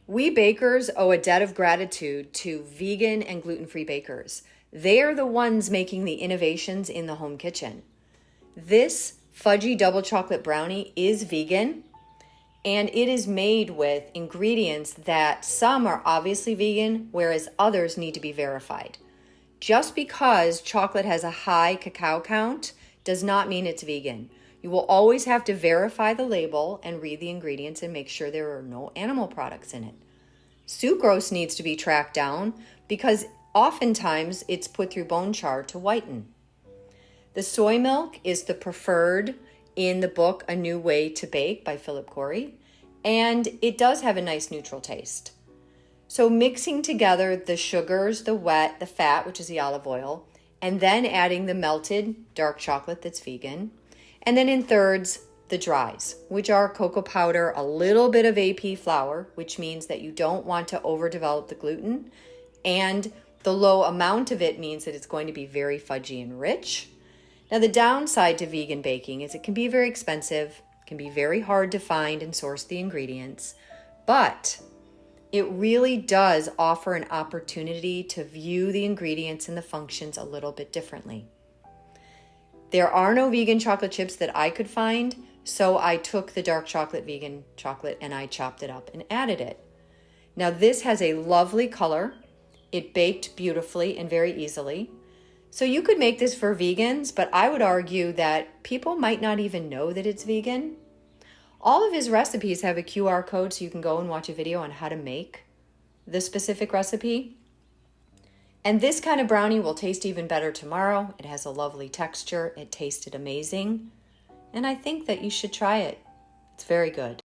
We bakers owe a debt of gratitude to vegan and gluten-free bakers. They are the ones making the innovations in the home kitchen. This fudgy double chocolate brownie is vegan, and it is made with ingredients that some are obviously vegan, whereas others need to be verified. Just because chocolate has a high cacao count does not mean it's vegan. You will always have to verify the label and read the ingredients and make sure there are no animal products in it. Sucrose needs to be tracked down because oftentimes it's put through bone char to whiten. The soy milk is the preferred in the book A New Way to Bake by Philip Khoury, and it does have a nice neutral taste. So mixing together the sugars, the wet, the fat, which is the olive oil, and then adding the melted dark chocolate that's vegan, and then in thirds, the dries, which are cocoa powder, a little bit of AP flour, which means that you don't want to overdevelop the gluten, and the low amount of it means that it's going to be very fudgy and rich. Now, the downside to vegan baking is it can be very expensive, can be very hard to find and source the ingredients, but it really does offer an opportunity to view the ingredients and the functions a little bit differently. There are no vegan chocolate chips that I could find, so I took the dark chocolate vegan chocolate and I chopped it up and added it. Now, this has a lovely color. It baked beautifully and very easily. So you could make this for vegans, but I would argue that people might not even know that it's vegan. All of his recipes have a QR code so you can go and watch a video on how to make the specific recipe. And this kind of brownie will taste even better tomorrow. It has a lovely texture. It tasted amazing. And I think that you should try it. It's very good.